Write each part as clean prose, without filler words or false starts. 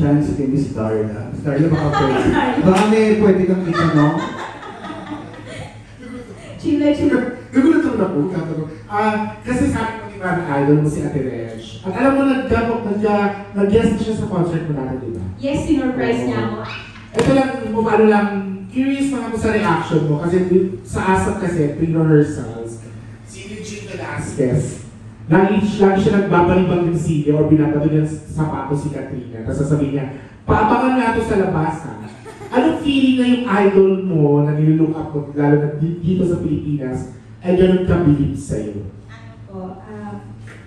chance kay Miss Darla. Miss Darla, baka pwede. Baka may pwede kang itanong. Chile. Nagulat lang na po, katanong. Kasi sabi ko iba na idol mo si Ate Reg. At alam mo, nag-guest siya sa concert mo natin, di ba? Yes, sinurprise niya ako. Ito lang, paano lang, curious lang ako sa reaction mo. Kasi sa ASAP kasi, pre-rehearsals, si Regine Velasquez, lagi siya nagbabalibang ng CD or binabato niya sa sapatos si Katrina. Tapos sasabihin niya, paabangan nga ito sa labas ha. Anong feeling na yung idol mo na nilook up mo, lalo na dito sa Pilipinas, ay ganun kabilib sa'yo? Ano po,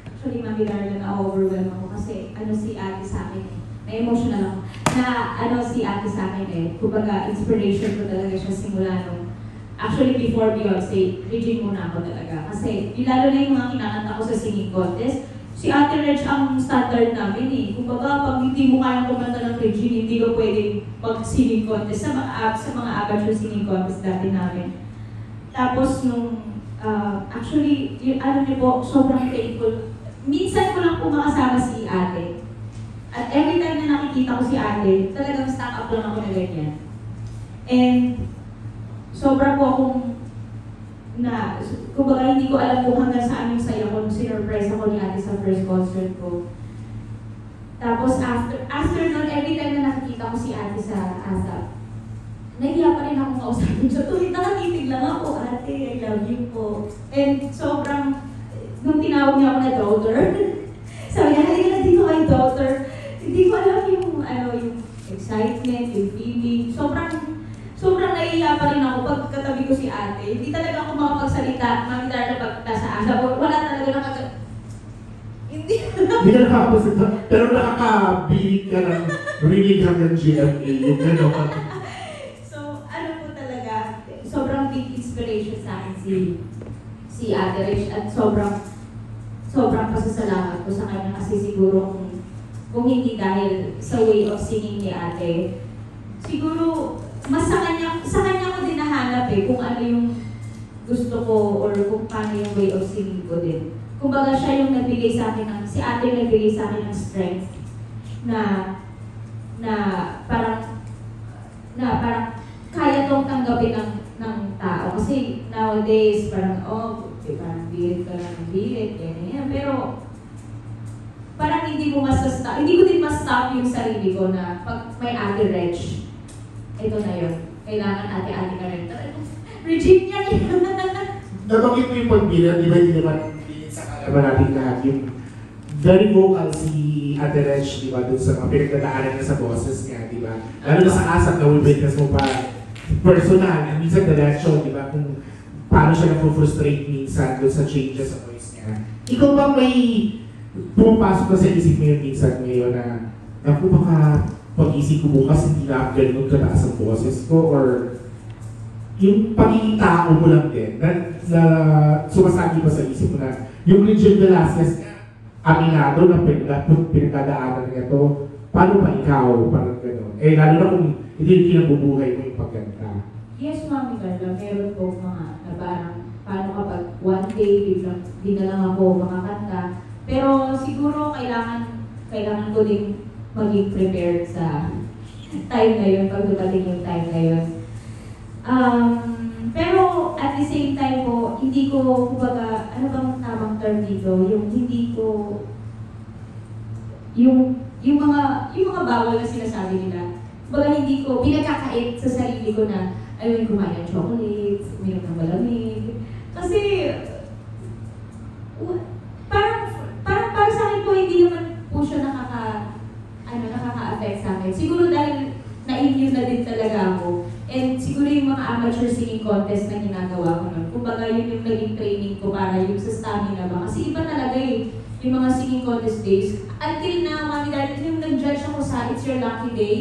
actually Mami Darla, na-overwhelm ako kasi si ate sa akin na-emotional ako. Si ate sa akin kumbaga inspiration ko talaga siya simula nung actually before Beyonce, Regine muna ako talaga. Kasi lalo na yung mga kinakanta ko sa singing contest, si Ate Reg ang standard namin Kumbaga, pag hindi mo kayang kumanta ng Regine, hindi ka pwedeng mag-singing contest sa mga amateur singing contest dati namin. Tapos actually, niyo po, sobrang thankful. Minsan ko lang po makasama si Ate. At every time na nakikita ko si Ate, talagang stack up lang ako na ganyan. And sobra po akong kumbaga hindi ko alam kung hanggang saan yung saya ko nung sinurprise ako ni Ate sa first concert ko. Tapos after nun, every time na nakikita ko si Ate sa ASAP, nahiya pa rin akong kausapin siya. Tuloy nakatitig lang ako, Ate, I love you po. And sobrang, nung tinawag niya ako na daughter, sabi niya, halika na dito kay daughter. Hindi ko alam yung excitement, yung feeling. Sobrang naiiya pa rin ako pag katabi ko si Ate. Hindi talaga ako makapagsalita, Mami Darla, pag nasa ASAP. Wala talaga Hindi ka nakapagsalita, pero nakakabilig ka ng really hanggang GMA. Yung gano'n. So, po talaga, sobrang big inspiration sa akin si Ate Reg at sobrang pasasalamat ko sa kanya kasi siguro kung hindi dahil sa way of singing ni Ate, siguro mas sa kanya ko din nahanap kung ano yung gusto ko or kung paano yung way of singing ko din. Kumbaga siya yung nagbigay sa akin si Ate yung nagbigay sa akin ng strength na parang kaya tong tanggapin ng tao. Kasi nowadays parang bilit ka lang ng bilit, yan. Pero parang hindi ko din ma-stop yung sarili ko na pag may Ate Reg, ito na yun. Kailangan ate-ate ka rin. Regine yan Nabanggit mo yung pagbilang, di ba hindi naman sa kalaban natin lahat yung very vocal si Ate Reg, di ba, dun sa mga pinagdadaanan niya sa boses niya, di ba? Lalo na sa ASAP na witness mo pa personal, and minsan diretso, di ba, kung paano siya na-frustrate minsan dun sa changes sa voice niya. Ikaw bang may pumapasok na sa isip mo yung minsan ngayon na naku baka pag-isip ko bukas hindi na ganun kataas ang boses ko or yung pagiging tao mo lang din na sumasagi pa sa isip mo na yung Regine Velasquez aminado na pinagdadaanan niya to, paano pa ikaw? Parang gano'n. Lalo na kung hindi yung kinabubuhay mo yung pagkanta. Yes, Mami Carla, meron po mga na parang paano kapag one day biglang di na lang ako makakanta. Pero siguro kailangan ko din maging prepared sa time na yun, pag dumating yung time na yun. Pero at the same time po, hindi ko, kumbaga, ano bang tamang term dito? Yung hindi ko, yung mga bawal na sinasabi nila, kumbaga hindi ko pinagkakait sa sarili ko na ayun, kumain ng chocolates, uminom ng malamig. Kasi, parang sa akin po, hindi naman po siya nakaka-affect sa akin. Siguro dahil na-immune na din talaga ako. And siguro yung mga amateur singing contest na ginagawa ko nun. Kumbaga yun yung naging training ko para yung sa stamina ba. Kasi iba talaga yung mga singing contest days. Until na, Mami Darla, yung nag-judge ako sa It's Your Lucky Day,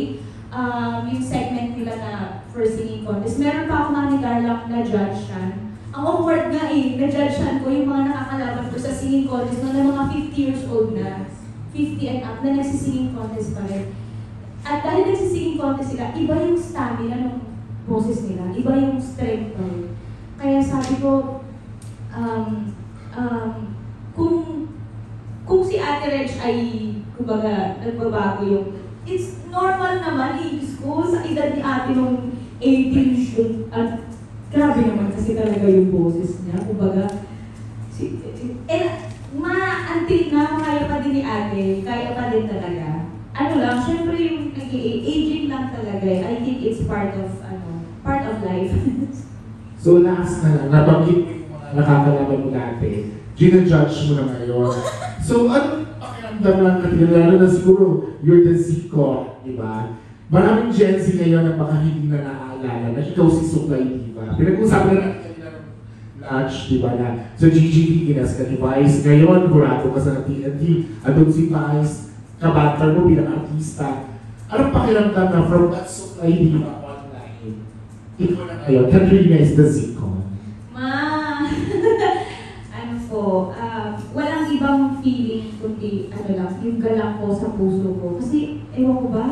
yung segment nila na for singing contest. Meron pa ako, Mami Darla, na-judge siya. Ang awkward nga na-judgean ko yung mga nakakalaban ko sa singing contest na mga 50 years old na, 50 and up, na nagsisinging contest pa rin. At dahil nagsisinging contest sila, iba yung stamina ng boses nila, iba yung strength pa rin. Kaya sabi ko, kung si Ate Reg ay, kumbaga, nagbabago yung, normal naman eh. Diyos ko, sa edad ni ate nung 18, at grabe naman kasi talaga yung boses niya. Kumbaga, until na, kaya pa din ni ate, kaya pa din talaga. Ano lang, syempre yung aging lang talaga eh. I think it's part of life. So last na lang, nabanggit mo yung mga nakakalaban mo dati, gina-judge mo na ngayon. So ano pakiramdam lang lalo na siguro, you're the Zico, di ba? Maraming Gen Z ngayon na baka hindi na naaalala na ikaw si Suklay Diva. Pinag-usapan na natin kanina ng lunch, di ba na sa GGB, ginas ka ni Vice. Ngayon, burato ka sa TNT, andun si Vice, kabantar mo bilang artista. Anong pakiramdam na from that Suklay Diva online, ikaw na ngayon, Katrina is the Zico. Ano po, walang ibang feeling kundi yung galak ko sa puso ko. Kasi, ewan ko ba,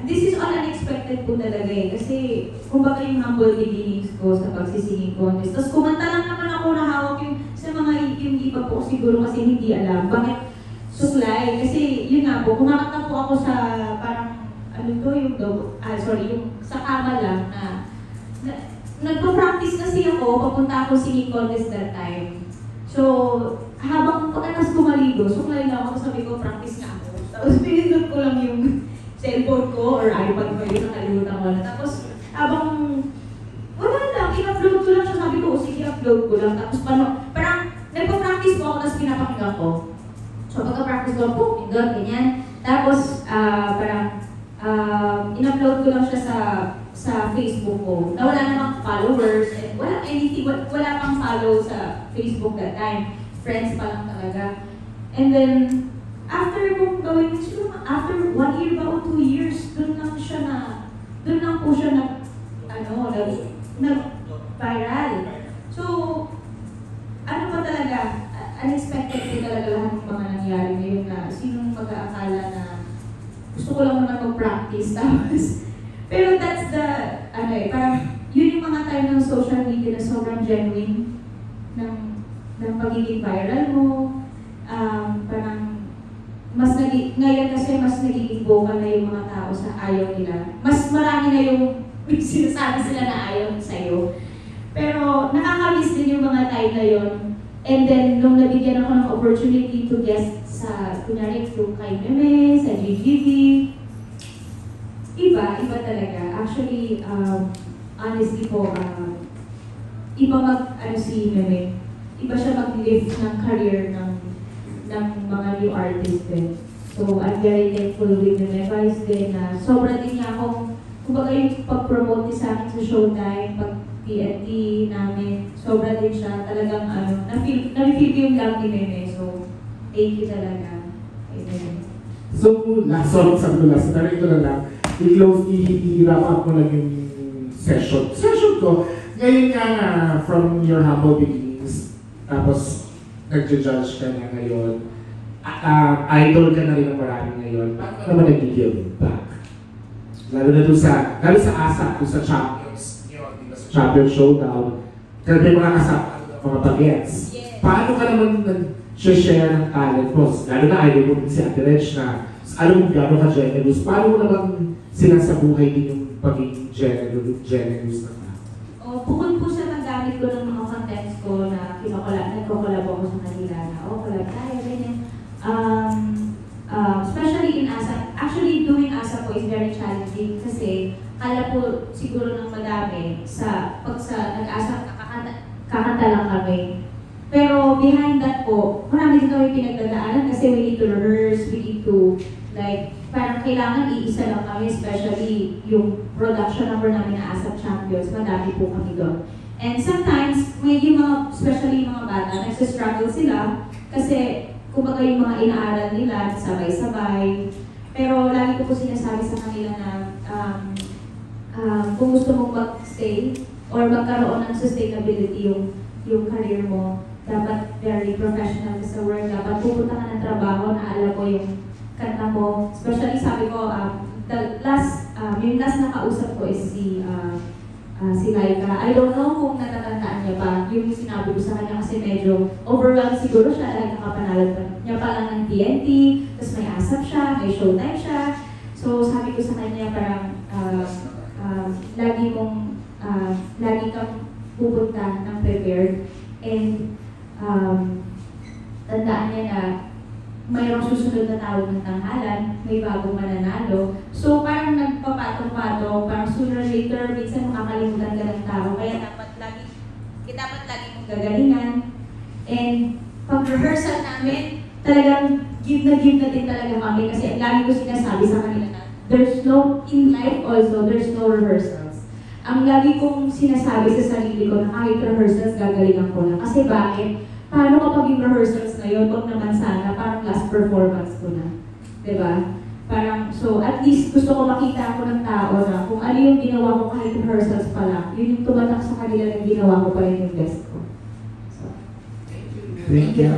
this is all unexpected po talaga eh. Kasi, kumbaga yung humble beginnings ko sa pagsisinging contest. Tapos kumanta lang naman ako na hawak sa mga yung iba po siguro kasi hindi alam. Bakit suklay? Kasi yun nga po, kumakanta po ako sa parang, yung sa kama lang na nagpa-practice kasi ako, papunta ako singing contest that time. So, habang pagkatas ko maligo, suklay lang ako, sabi ko, practice na ako. Tapos pinindot ko lang yung cellphone ko or iPad ko yun, nakalimutan ko na. Tapos, habang wala lang, in-upload ko lang siya, sabi ko, sige, upload ko lang. Tapos parang nagpa-practice po ako, tapos pinapakinggan ko. So, pagka-practice ko, pindot, ganyan. Tapos, in-upload ko lang siya sa Facebook ko. Na wala namang followers, and wala anything, wala pang follow sa Facebook that time. Friends pa lang talaga. And then, after kong gawin, after 1 year ba o 2 years, doon lang po siya nag-viral. So, ano pa talaga, unexpected po talaga lahat ng mga nangyari ngayon na sinong mag-aakala na gusto ko lang naman mag-practice. Tapos, pero that's the, parang yun yung mga time ng social media na sobrang genuine ng pagiging viral mo. Parang, ngayon kasi mas nagiging vocal na yung mga tao sa ayaw nila. Mas marami na yung sinasabi sila na ayaw sa'yo. Pero nakakamiss din yung mga time na yun. And then, nung nabigyan ako ng opportunity to guest sa, kunyari, kay Meme, sa GGB, iba talaga. Actually, honestly po, iba si Meme. Iba siya mag-lift ng career ng mga new artists din. So, I'm very thankful with the advice din na sobra din niya akong, kumbaga yung pag-promote niya sa akin sa Showtime, pag-TNT namin, sobra din siya. Talagang, na-feel ko yung love ni Meme. So, thank you talaga. Amen. So, sabi ko last, pero ito na lang, i-wrap up mo lang yung session ko. Ngayon nga na, from your humble beginnings, tapos, nag-judge ka na ngayon, idol ka na rin ng marami ngayon, paano naman nag-give back? Lalo sa ASAP, sa Champions, sa Champions Showdown, kasi may mga kasama, mga bagets. Yes. Paano ka naman nag-share ng talent mo? Lalo na idol mo din si Ate Reg na, alam mo gano'n ka generous, paano mo naman sinasabuhay din yung pagiging generous na ka? Bukod po sa nagamit ko ng mga contents ko na nagko-collab ako sa kanila na, collab tayo, ganyan. Especially in ASAP, actually doing ASAP po is very challenging kasi kala po siguro ng madami pag sa nag-ASAP kakanta lang kami. Pero behind that po, marami din kami pinagdadaanan kasi we need to rehearse, we need to parang kailangan iisa lang kami, especially yung production number namin na ASAP Champions, madami po kami doon. And sometimes, especially yung mga bata, nagsistruggle sila kasi kumbaga yung mga inaaral nila, sabay-sabay. Pero lagi ko po sinasabi sa kanila na kung gusto mong mag-stay or magkaroon ng sustainability yung career mo, dapat very professional ka sa work, dapat pupunta ka ng trabaho na alam mo yung kanta mo. Especially sabi ko, yung last na kausap ko is si Laika. I don't know kung natatandaan niya ba yung sinabi ko sa kanya kasi medyo overwhelmed siguro siya dahil nakapanalo niya pa lang ng TNT, tapos may ASAP siya, may Showtime siya. So sabi ko sa kanya parang lagi kang pupunta ng prepared and tandaan niya na mayroong susunod na tawag ng tanghalan, may bagong mananalo. So parang nagpapatong-patong, parang sooner or later, minsan makakalimutan ka ng tao. Kaya dapat lagi mong gagalingan. And pag-rehearsal namin, talagang give na din talaga kami. Kasi lagi ko sinasabi sa kanila na in life also, there's no rehearsals. Ang lagi kong sinasabi sa sarili ko na kahit rehearsals, gagalingan ko lang. Kasi bakit? Paano kapag yung rehearsals na yun, wag naman sana, parang last performance ko na. Diba? Parang, so at least gusto ko makita ako ng tao na kung ano yung ginawa ko kahit rehearsals pa lang, yun yung tumatak sa kanila na ginawa ko pa rin yung best ko. So, Thank you.